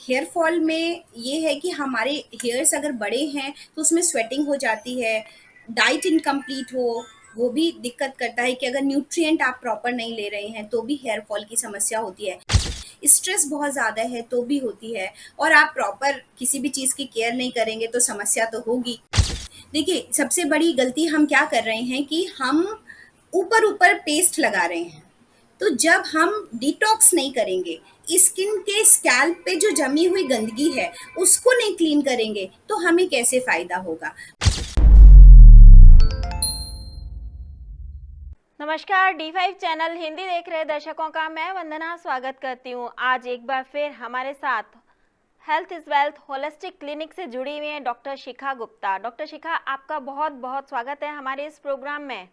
Hair fall में ये है कि हमारे हेयर्स अगर बड़े हैं तो उसमें स्वेटिंग हो जाती है, डाइट इनकम्प्लीट हो वो भी दिक्कत करता है कि अगर न्यूट्रिएंट आप प्रॉपर नहीं ले रहे हैं तो भी हेयर फॉल की समस्या होती है। स्ट्रेस बहुत ज़्यादा है तो भी होती है, और आप प्रॉपर किसी भी चीज़ की केयर नहीं करेंगे तो समस्या तो होगी। देखिए, सबसे बड़ी गलती हम क्या कर रहे हैं कि हम ऊपर-ऊपर पेस्ट लगा रहे हैं। तो जब हम डिटॉक्स नहीं करेंगे, स्किन के स्कैल्प पे जो जमी हुई गंदगी है, उसको नहीं क्लीन करेंगे, तो हमें कैसे फ़ायदा होगा? नमस्कार D5 चैनल हिंदी देख रहे दर्शकों का मैं वंदना स्वागत करती हूँ। आज एक बार फिर हमारे साथ health is wealth holistic clinic से जुड़ी हुई हैं डॉक्टर शिखा गुप्ता। डॉक्टर शिखा, आपका बहुत बहुत स्वागत है हमारे इस प्रोग्राम में।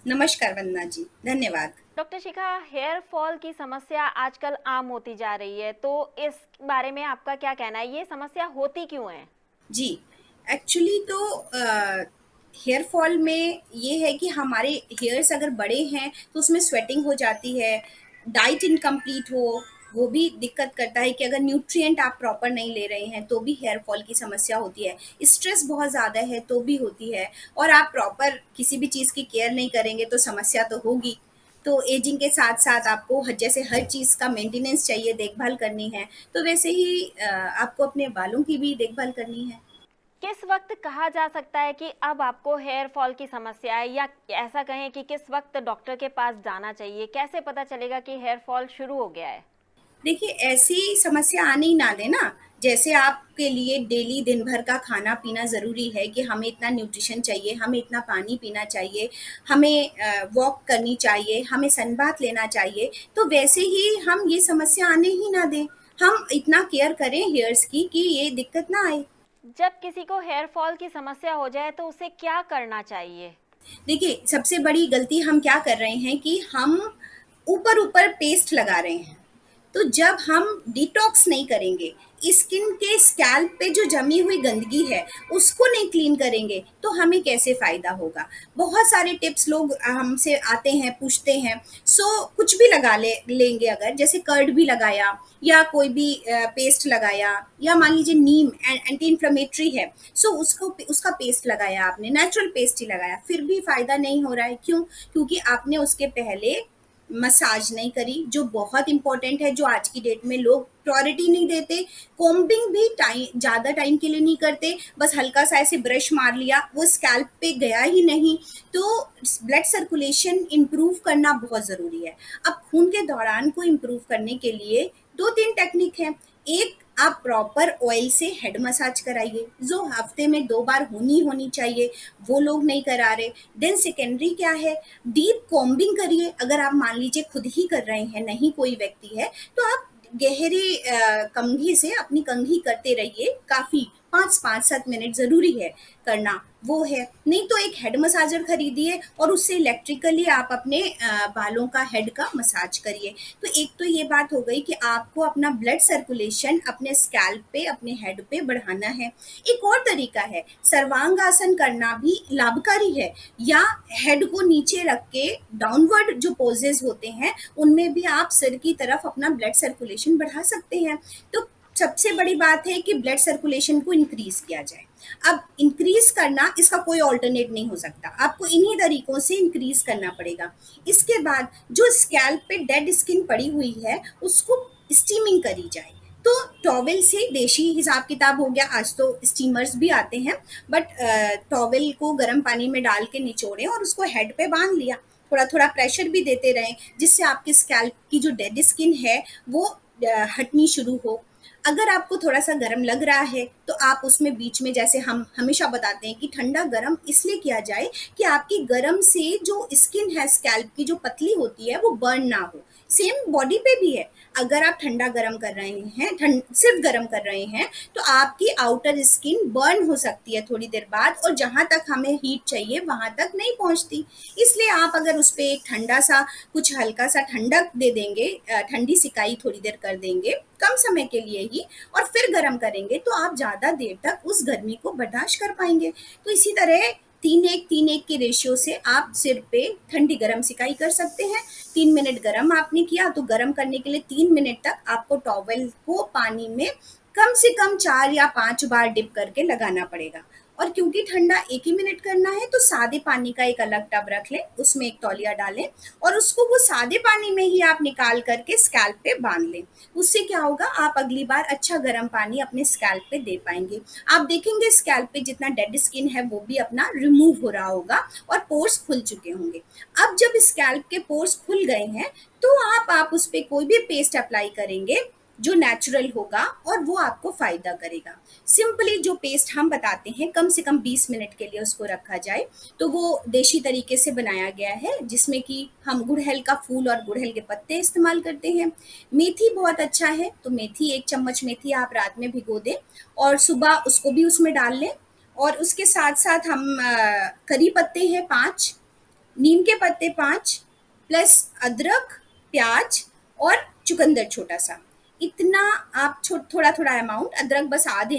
नमस्कार वंदना जी, धन्यवाद। डॉक्टर शिखा, हेयर फॉल की समस्या आजकल आम होती जा रही है, तो इस बारे में आपका क्या कहना है? ये समस्या होती क्यों है? जी, एक्चुअली तो हेयर फॉल में ये है कि हमारे हेयर्स अगर बड़े हैं तो उसमें स्वेटिंग हो जाती है, डाइट इनकम्प्लीट हो वो भी दिक्कत करता है कि अगर न्यूट्रिएंट आप प्रॉपर नहीं ले रहे हैं तो भी हेयर फॉल की समस्या होती है। स्ट्रेस बहुत ज़्यादा है तो भी होती है, और आप प्रॉपर किसी भी चीज़ की केयर नहीं करेंगे तो समस्या तो होगी। तो एजिंग के साथ-साथ आपको जैसे हर चीज़ का मेंटेनेंस चाहिए, देखभाल करनी है, तो वैसे ही आपको अपने बालों की भी देखभाल करनी है। किस वक्त कहा जा सकता है कि अब आपको हेयर फॉल की समस्या है, या ऐसा कहें कि किस वक्त डॉक्टर के पास जाना चाहिए? कैसे पता चलेगा कि हेयर फॉल शुरू हो गया है? देखिए, ऐसी समस्या आने ही ना दें ना। जैसे आपके लिए डेली दिन भर का खाना-पीना ज़रूरी है कि हमें इतना न्यूट्रिशन चाहिए, हमें इतना पानी पीना चाहिए, हमें वॉक करनी चाहिए, हमें सनबाथ लेना चाहिए, तो वैसे ही हम ये समस्या आने ही ना दें। हम इतना केयर करें हेयर्स की कि ये दिक्कत ना आए। जब किसी को हेयर फॉल की समस्या हो जाए तो उसे क्या करना चाहिए? देखिए, सबसे बड़ी गलती हम क्या कर रहे हैं कि हम ऊपर-ऊपर पेस्ट लगा रहे हैं। तो जब हम डिटॉक्स नहीं करेंगे, स्किन के स्कैल्प पे जो जमी हुई गंदगी है, उसको नहीं क्लीन करेंगे, तो हमें कैसे फ़ायदा होगा? बहुत सारे टिप्स लोग हमसे आते हैं, पूछते हैं, सो कुछ भी लगा लेंगे अगर, जैसे कर्ड भी लगाया या कोई भी पेस्ट लगाया, या मान लीजिए नीम एंटी इन्फ्लेमेटरी है, सो उसको उसका पेस्ट लगाया आपने, नेचुरल पेस्ट ही लगाया, फिर भी फ़ायदा नहीं हो रहा है, क्यों? क्योंकि आपने उसके पहले मसाज नहीं करी, जो बहुत इंपॉर्टेंट है, जो आज की डेट में लोग प्रायोरिटी नहीं देते। कोम्बिंग भी टाइम ज़्यादा टाइम के लिए नहीं करते, बस हल्का सा ऐसे ब्रश मार लिया, वो स्कैल्प पे गया ही नहीं। तो ब्लड सर्कुलेशन इम्प्रूव करना बहुत ज़रूरी है। अब खून के दौरान को इम्प्रूव करने के लिए दो तीन टेक्निक हैं। एक, आप प्रॉपर ऑयल से हेड मसाज कराइए, जो हफ्ते में 2 बार होनी होनी चाहिए, वो लोग नहीं करा रहे। देन सेकेंडरी क्या है, डीप कॉम्बिंग करिए। अगर आप मान लीजिए खुद ही कर रहे हैं, नहीं कोई व्यक्ति है, तो आप गहरी कंघी से अपनी कंघी करते रहिए, काफ़ी 5-7 मिनट ज़रूरी है करना, वो है। नहीं तो एक हेड मसाजर खरीदिए और उससे इलेक्ट्रिकली आप अपने बालों का हेड का मसाज करिए। तो एक तो ये बात हो गई कि आपको अपना ब्लड सर्कुलेशन अपने स्कैल्प पे, अपने हेड पे बढ़ाना है। एक और तरीका है, सर्वांगासन करना भी लाभकारी है, या हेड को नीचे रख के डाउनवर्ड जो पोजेज होते हैं, उनमें भी आप सिर की तरफ अपना ब्लड सर्कुलेशन बढ़ा सकते हैं। तो सबसे बड़ी बात है कि ब्लड सर्कुलेशन को इंक्रीज किया जाए। अब इंक्रीज करना, इसका कोई ऑल्टरनेट नहीं हो सकता, आपको इन्हीं तरीकों से इंक्रीज करना पड़ेगा। इसके बाद जो स्कैल्प पे डेड स्किन पड़ी हुई है, उसको स्टीमिंग करी जाए। तो टॉवेल से, देशी हिसाब किताब हो गया, आज तो स्टीमर्स भी आते हैं, बट टॉवेल को गर्म पानी में डाल के निचोड़ें और उसको हेड पे बांध लिया। थोड़ा थोड़ा प्रेशर भी देते रहें, जिससे आपके स्कैल्प की जो डेड स्किन है वो हटनी शुरू हो। अगर आपको थोड़ा सा गर्म लग रहा है तो आप उसमें बीच में, जैसे हम हमेशा बताते हैं कि ठंडा गर्म इसलिए किया जाए कि आपकी गर्म से जो स्किन है स्कैल्प की, जो पतली होती है, वो बर्न ना हो। सेम बॉडी पे भी है। अगर आप ठंडा गर्म कर रहे हैं, सिर्फ गर्म कर रहे हैं, तो आपकी आउटर स्किन बर्न हो सकती है थोड़ी देर बाद, और जहां तक हमें हीट चाहिए वहां तक नहीं पहुंचती। इसलिए आप अगर उस पर एक ठंडा सा, कुछ हल्का सा ठंडक दे देंगे, ठंडी सिकाई थोड़ी देर कर देंगे, कम समय के लिए ही, और फिर गर्म करेंगे, तो आप ज़्यादा देर तक उस गर्मी को बर्दाश्त कर पाएंगे। तो इसी तरह 3:1 के रेशियो से आप सिर पे ठंडी गर्म सिकाई कर सकते हैं। 3 मिनट गर्म आपने किया तो गर्म करने के लिए 3 मिनट तक आपको टॉवेल को पानी में कम से कम 4 या 5 बार डिप करके लगाना पड़ेगा। और क्योंकि ठंडा 1 ही मिनट करना है तो सादे पानी का एक अलग टब रख लें, उसमें एक तौलिया डालें और उसको वो सादे पानी में ही आप निकाल करके स्कैल्प पे बांध लें। उससे क्या होगा, आप अगली बार अच्छा गर्म पानी अपने स्कैल्प पे दे पाएंगे। आप देखेंगे स्कैल्प पे जितना डेड स्किन है वो भी अपना रिमूव हो रहा होगा और पोर्स खुल चुके होंगे। अब जब स्कैल्प के पोर्स खुल गए हैं तो आप उस पर कोई भी पेस्ट अप्लाई करेंगे जो नेचुरल होगा और वो आपको फायदा करेगा। सिंपली जो पेस्ट हम बताते हैं कम से कम 20 मिनट के लिए उसको रखा जाए, तो वो देशी तरीके से बनाया गया है जिसमें कि हम गुड़हल का फूल और गुड़हल के पत्ते इस्तेमाल करते हैं। मेथी बहुत अच्छा है, तो मेथी 1 चम्मच मेथी आप रात में भिगो दें और सुबह उसको भी उसमें डाल लें। और उसके साथ साथ हम करी पत्ते हैं 5, नीम के पत्ते 5, प्लस अदरक, प्याज और चुकंदर छोटा सा, इतना आप थोड़ा थोड़ा अमाउंट, अदरक बस आधी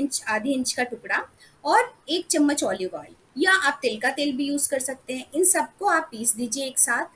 इंच का टुकड़ा, और 1 चम्मच ऑलिव ऑयल या आप तिल का तेल भी यूज़ कर सकते हैं। इन सबको आप पीस दीजिए एक साथ।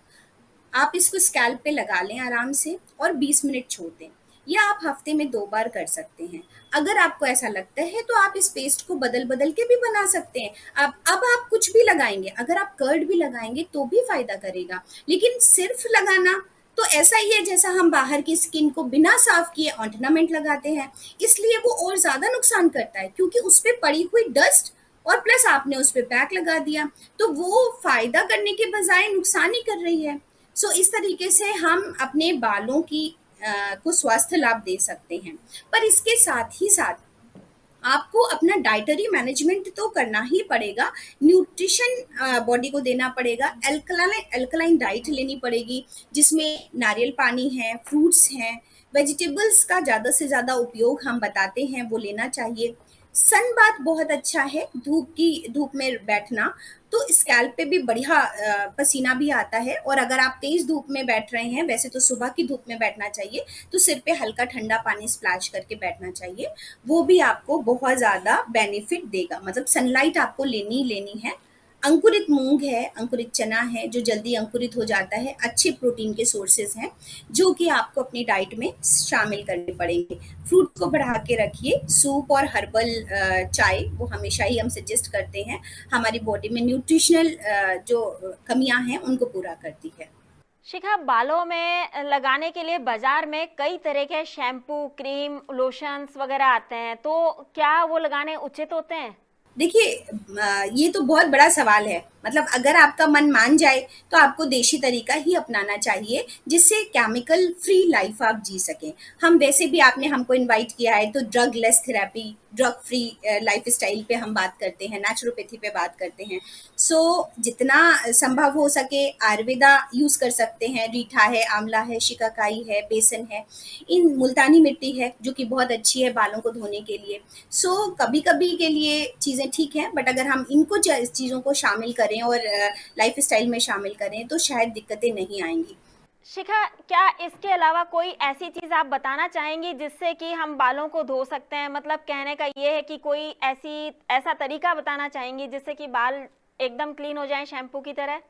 आप इसको स्कैल्प पे लगा लें आराम से और 20 मिनट छोड़ दें। या आप हफ्ते में 2 बार कर सकते हैं। अगर आपको ऐसा लगता है तो आप इस पेस्ट को बदल बदल के भी बना सकते हैं। अब आप कुछ भी लगाएंगे, अगर आप कर्ड भी लगाएंगे तो भी फायदा करेगा, लेकिन सिर्फ लगाना तो ऐसा ही है जैसा हम बाहर की स्किन को बिना साफ किए ऑर्नामेंट लगाते हैं, इसलिए वो और ज्यादा नुकसान करता है क्योंकि उस पर पड़ी हुई डस्ट और प्लस आपने उस पर पैक लगा दिया, तो वो फायदा करने के बजाय नुकसान ही कर रही है। सो इस तरीके से हम अपने बालों की को स्वास्थ्य लाभ दे सकते हैं। पर इसके साथ ही साथ आपको अपना डाइटरी मैनेजमेंट तो करना ही पड़ेगा। न्यूट्रिशन बॉडी को देना पड़ेगा, अल्कलाइन डाइट लेनी पड़ेगी जिसमें नारियल पानी है, फ्रूट्स हैं, वेजिटेबल्स का ज़्यादा से ज़्यादा उपयोग हम बताते हैं वो लेना चाहिए। सन बाथ बहुत अच्छा है, धूप में बैठना तो स्कैल्प पे भी बढ़िया पसीना भी आता है। और अगर आप तेज धूप में बैठ रहे हैं, वैसे तो सुबह की धूप में बैठना चाहिए, तो सिर पे हल्का ठंडा पानी स्प्लैश करके बैठना चाहिए। वो भी आपको बहुत ज़्यादा बेनिफिट देगा, मतलब सनलाइट आपको लेनी ही लेनी है। अंकुरित मूंग है, अंकुरित चना है जो जल्दी अंकुरित हो जाता है, अच्छे प्रोटीन के सोर्सेज हैं जो कि आपको अपनी डाइट में शामिल करने पड़ेंगे। फ्रूट को बढ़ा के रखिए, सूप और हर्बल चाय वो हमेशा ही हम सजेस्ट करते हैं, हमारी बॉडी में न्यूट्रिशनल जो कमियां हैं उनको पूरा करती है। शिखा, बालों में लगाने के लिए बाजार में कई तरह के शैम्पू, क्रीम, लोशंस वगैरह आते हैं, तो क्या वो लगाने उचित होते हैं? देखिए, ये तो बहुत बड़ा सवाल है। मतलब अगर आपका मन मान जाए तो आपको देशी तरीका ही अपनाना चाहिए जिससे केमिकल फ्री लाइफ आप जी सकें। हम वैसे भी, आपने हमको इनवाइट किया है तो drug less therapy, drug free life style पे हम बात करते हैं, नेचुरोपैथी पे बात करते हैं। सो जितना संभव हो सके आयुर्वेदा यूज़ कर सकते हैं। रीठा है, आंवला है, शिकाकाई है, बेसन है, इन मुल्तानी मिट्टी है जो कि बहुत अच्छी है बालों को धोने के लिए। सो कभी कभी के लिए चीज़ें ठीक हैं, बट अगर हम इनको चीज़ों को शामिल करें और लाइफ स्टाइल में शामिल करें तो शायद दिक्कतें नहीं आएंगी। शिखा, क्या इसके अलावा कोई ऐसी चीज आप बताना चाहेंगी जिससे कि हम बालों को धो सकते हैं? मतलब कहने का ये है कि कोई ऐसा तरीका बताना चाहेंगी जिससे कि बाल एकदम क्लीन हो जाएं शैम्पू की तरह?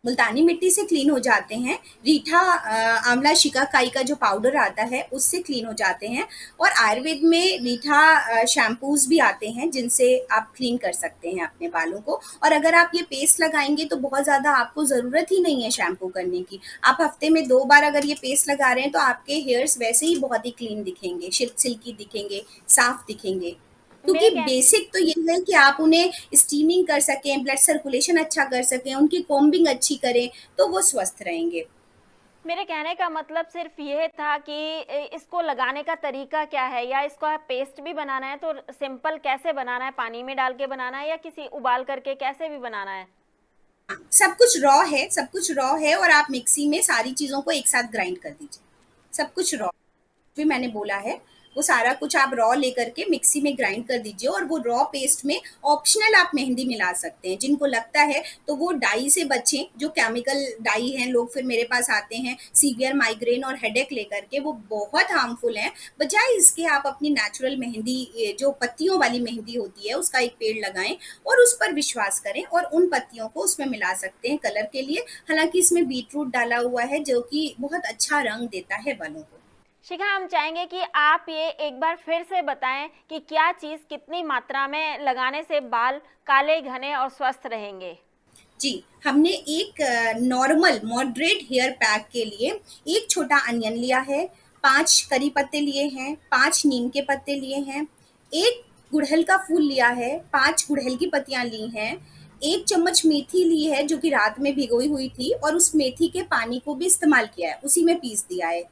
मुल्तानी मिट्टी से क्लीन हो जाते हैं, रीठा, आंवला, शिकाकाई का जो पाउडर आता है उससे क्लीन हो जाते हैं। और आयुर्वेद में रीठा शैम्पूज भी आते हैं जिनसे आप क्लीन कर सकते हैं अपने बालों को। और अगर आप ये पेस्ट लगाएंगे तो बहुत ज़्यादा आपको ज़रूरत ही नहीं है शैम्पू करने की। आप हफ्ते में 2 बार अगर ये पेस्ट लगा रहे हैं तो आपके हेयर्स वैसे ही बहुत ही क्लीन दिखेंगे, सिल्की दिखेंगे, साफ दिखेंगे। क्योंकि मेरे कह बेसिक तो ये है कि आप उन्हें स्टीमिंग कर सकें, ब्लड सर्कुलेशन अच्छा कर सकें, उनकी कॉम्बिंग अच्छी करें तो वो स्वस्थ रहेंगे। मेरे कहने का मतलब सिर्फ ये था कि इसको लगाने का तरीका क्या है, या इसको पेस्ट भी बनाना है तो सिंपल कैसे बनाना है? पानी में डाल के बनाना है या किसी उबाल करके, कैसे भी बनाना है? सब कुछ रॉ है और आप मिक्सी में सारी चीज़ों को एक साथ ग्राइंड कर दीजिए। सब कुछ रॉ भी मैंने बोला है, वो सारा कुछ आप रॉ लेकर के मिक्सी में ग्राइंड कर दीजिए। और वो रॉ पेस्ट में ऑप्शनल आप मेहंदी मिला सकते हैं, जिनको लगता है तो वो डाई से बचें, जो केमिकल डाई हैं। लोग फिर मेरे पास आते हैं सीवियर माइग्रेन और हेडेक लेकर के, वो बहुत हार्मफुल हैं। बजाय इसके आप अपनी नेचुरल मेहंदी, जो पत्तियों वाली मेहंदी होती है उसका एक पेड़ लगाएं और उस पर विश्वास करें और उन पत्तियों को उसमें मिला सकते हैं कलर के लिए। हालांकि इसमें बीटरूट डाला हुआ है जो कि बहुत अच्छा रंग देता है बालों को। शिखा, हम चाहेंगे कि आप ये एक बार फिर से बताएं कि क्या चीज़ कितनी मात्रा में लगाने से बाल काले, घने और स्वस्थ रहेंगे। जी, हमने एक नॉर्मल मॉडरेट हेयर पैक के लिए एक छोटा अनियन लिया है, 5 करी पत्ते लिए हैं, 5 नीम के पत्ते लिए हैं, 1 गुड़हल का फूल लिया है, 5 गुड़हल की पत्तियाँ ली हैं, 1 चम्मच मेथी ली है जो कि रात में भिगोई हुई थी और उस मेथी के पानी को भी इस्तेमाल किया है, उसी में पीस दिया है।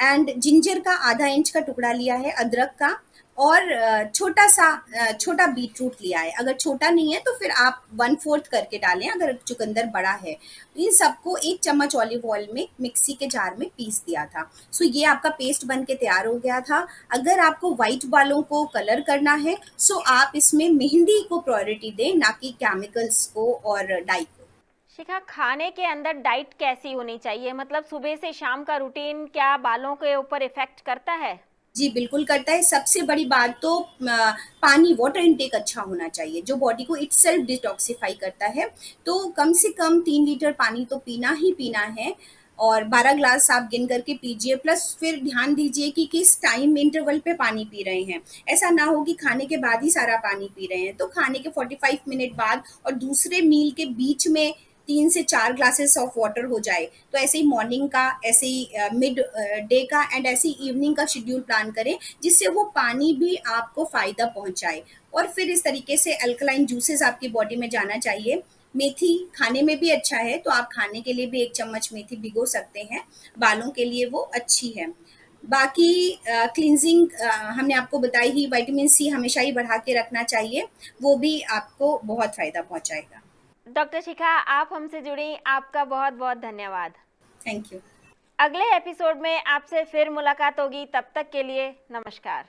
एंड जिंजर का आधा इंच का टुकड़ा लिया है अदरक का, और छोटा बीटरूट लिया है। अगर छोटा नहीं है तो फिर आप 1/4 करके डालें, अगर चुकंदर बड़ा है। इन सबको 1 चम्मच ऑलिव ऑयल में मिक्सी के जार में पीस दिया था। सो ये आपका पेस्ट बन के तैयार हो गया था। अगर आपको व्हाइट बालों को कलर करना है सो आप इसमें मेहंदी को प्रायोरिटी दें, ना कि केमिकल्स को और डाई को। शिखा, खाने के अंदर डाइट कैसी होनी चाहिए? मतलब सुबह से शाम का रूटीन क्या बालों के ऊपर इफेक्ट करता है? जी, बिल्कुल करता है। सबसे बड़ी बात तो पानी, वाटर इनटेक अच्छा होना चाहिए, जो बॉडी को इटसेल्फ डिटॉक्सिफ़ाई करता है। तो कम से कम 3 लीटर पानी तो पीना ही पीना है, और 12 ग्लास आप गिन करके पीजिए। प्लस फिर ध्यान दीजिए कि किस टाइम इंटरवल पे पानी पी रहे हैं। ऐसा ना हो कि खाने के बाद ही सारा पानी पी रहे हैं। तो खाने के 45 मिनट बाद और दूसरे मील के बीच में 3 से 4 ग्लासेस ऑफ वाटर हो जाए। तो ऐसे ही मॉर्निंग का, ऐसे ही मिड डे का एंड ऐसे ही इवनिंग का शेड्यूल प्लान करें, जिससे वो पानी भी आपको फ़ायदा पहुंचाए। और फिर इस तरीके से अल्कलाइन जूसेस आपकी बॉडी में जाना चाहिए। मेथी खाने में भी अच्छा है, तो आप खाने के लिए भी 1 चम्मच मेथी भिगो सकते हैं, बालों के लिए वो अच्छी है। बाकी क्लींजिंग हमने आपको बताई ही, विटामिन सी हमेशा ही बढ़ा के रखना चाहिए, वो भी आपको बहुत फ़ायदा पहुंचाएगा। डॉक्टर शिखा, आप हमसे जुड़ी, आपका बहुत बहुत धन्यवाद। Thank you. अगले एपिसोड में आपसे फिर मुलाकात होगी, तब तक के लिए नमस्कार।